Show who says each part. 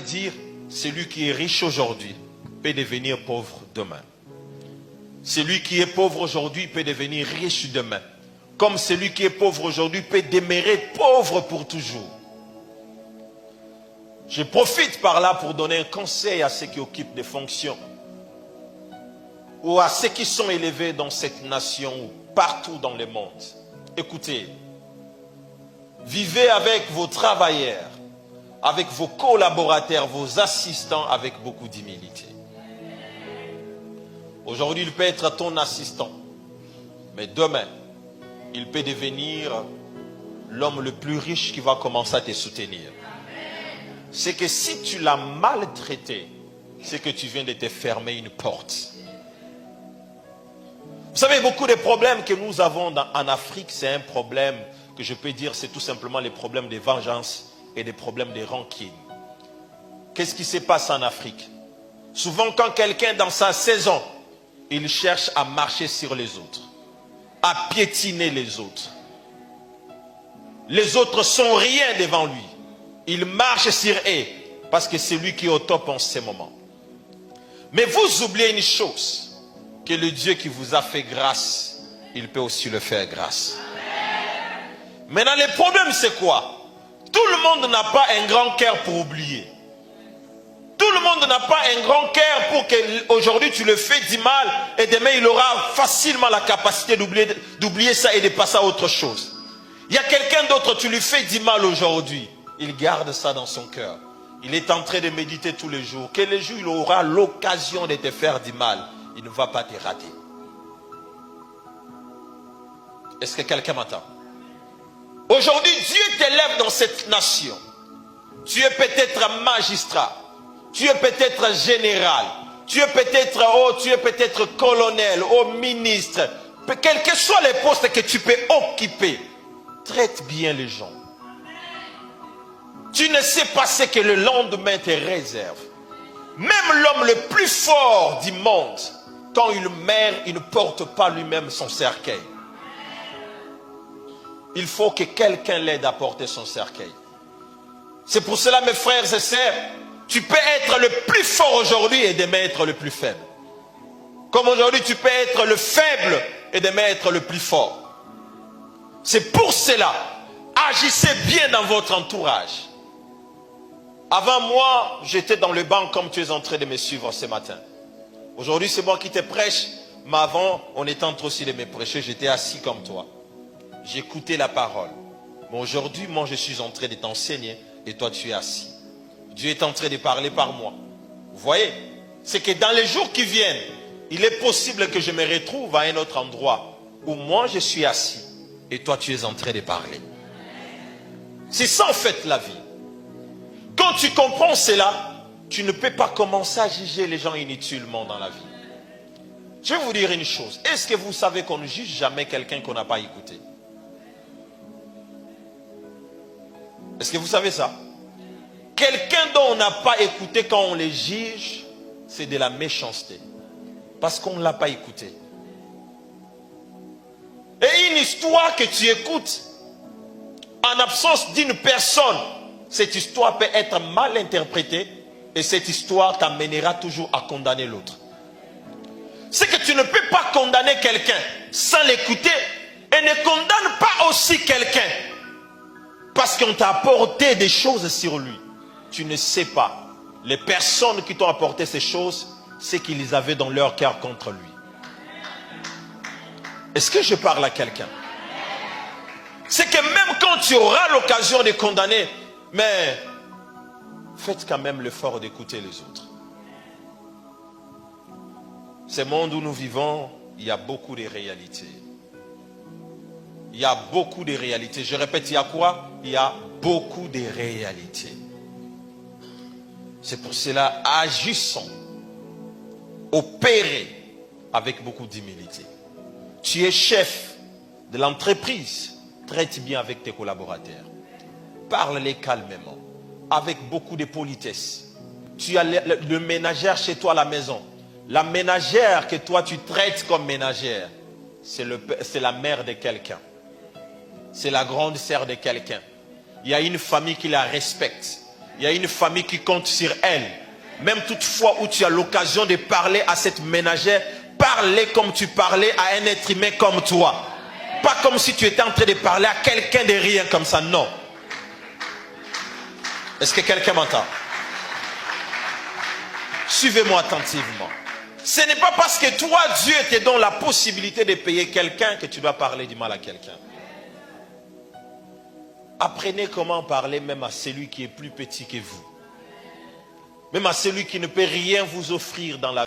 Speaker 1: dire, celui qui est riche aujourd'hui peut devenir pauvre demain. Celui qui est pauvre aujourd'hui peut devenir riche demain. Comme celui qui est pauvre aujourd'hui peut demeurer pauvre pour toujours. Je profite par là pour donner un conseil à ceux qui occupent des fonctions ou à ceux qui sont élevés dans cette nation ou partout dans le monde. Écoutez, vivez avec vos travailleurs, avec vos collaborateurs, vos assistants avec beaucoup d'humilité. Aujourd'hui, il peut être ton assistant, mais demain, il peut devenir l'homme le plus riche qui va commencer à te soutenir. C'est que si tu l'as maltraité, c'est que tu viens de te fermer une porte. Vous savez, beaucoup de problèmes que nous avons en Afrique, c'est un problème que je peux dire, c'est tout simplement les problèmes de vengeance et des problèmes de rancune. Qu'est-ce qui se passe en Afrique? Souvent, quand quelqu'un dans sa saison, il cherche à marcher sur les autres, à piétiner les autres. Les autres sont rien devant lui. Il marche sur eux parce que c'est lui qui est au top en ce moment. Mais vous oubliez une chose, que le Dieu qui vous a fait grâce, il peut aussi le faire grâce. Maintenant, le problème c'est quoi? Tout le monde n'a pas un grand cœur pour oublier. Tout le monde n'a pas un grand cœur pour que aujourd'hui tu le fais du mal et demain il aura facilement la capacité d'oublier ça et de passer à autre chose. Il y a quelqu'un d'autre, tu lui fais du mal aujourd'hui. Il garde ça dans son cœur. Il est en train de méditer tous les jours. Que le jour il aura l'occasion de te faire du mal, il ne va pas te rater. Est-ce que quelqu'un m'entend? Aujourd'hui, Dieu t'élève dans cette nation. Tu es peut-être magistrat. Tu es peut-être général. Tu es peut-être colonel, ministre. Quels que soient les postes que tu peux occuper, traite bien les gens. Tu ne sais pas ce que le lendemain te réserve. Même l'homme le plus fort du monde, quand il meurt, il ne porte pas lui-même son cercueil. Il faut que quelqu'un l'aide à porter son cercueil. C'est pour cela, mes frères et sœurs, tu peux être le plus fort aujourd'hui et demain être le plus faible. Comme aujourd'hui, tu peux être le faible et demain être le plus fort. C'est pour cela, agissez bien dans votre entourage. Avant moi, j'étais dans le banc comme tu es en train de me suivre ce matin. Aujourd'hui, c'est moi qui te prêche. Mais avant, on était en train aussi de me prêcher. J'étais assis comme toi. J'écoutais la parole. Mais aujourd'hui, moi, je suis en train de t'enseigner et toi, tu es assis. Dieu est en train de parler par moi. Vous voyez? C'est que dans les jours qui viennent, il est possible que je me retrouve à un autre endroit où moi, je suis assis et toi, tu es en train de parler. C'est ça, en fait, la vie. Quand tu comprends cela, tu ne peux pas commencer à juger les gens inutilement dans la vie. Je vais vous dire une chose. Est-ce que vous savez qu'on ne juge jamais quelqu'un qu'on n'a pas écouté? Est-ce que vous savez ça? Quelqu'un dont on n'a pas écouté, quand on les juge, c'est de la méchanceté. Parce qu'on ne l'a pas écouté. Et une histoire que tu écoutes, en absence d'une personne, cette histoire peut être mal interprétée et cette histoire t'amènera toujours à condamner l'autre. C'est que tu ne peux pas condamner quelqu'un sans l'écouter et ne condamne pas aussi quelqu'un parce qu'on t'a apporté des choses sur lui. Tu ne sais pas. Les personnes qui t'ont apporté ces choses, c'est qu'ils avaient dans leur cœur contre lui. Est-ce que je parle à quelqu'un? C'est que même quand tu auras l'occasion de condamner, mais faites quand même l'effort d'écouter les autres. Ce monde où nous vivons, il y a beaucoup de réalités. Il y a beaucoup de réalités. Je répète, il y a quoi? Il y a beaucoup de réalités. C'est pour cela, agissons, opérez avec beaucoup d'humilité. Tu es chef de l'entreprise, traite bien avec tes collaborateurs. Parle-les calmement, avec beaucoup de politesse. Tu as le ménagère chez toi à la maison. La ménagère que toi tu traites comme ménagère, c'est la mère de quelqu'un. C'est la grande sœur de quelqu'un. Il y a une famille qui la respecte. Il y a une famille qui compte sur elle. Même toutefois où tu as l'occasion de parler à cette ménagère, parlez comme tu parlais à un être humain comme toi. Pas comme si tu étais en train de parler à quelqu'un de rien comme ça, non. Est-ce que quelqu'un m'entend? Suivez-moi attentivement. Ce n'est pas parce que toi, Dieu te donne la possibilité de payer quelqu'un que tu dois parler du mal à quelqu'un. Apprenez comment parler même à celui qui est plus petit que vous. Même à celui qui ne peut rien vous offrir dans la vie.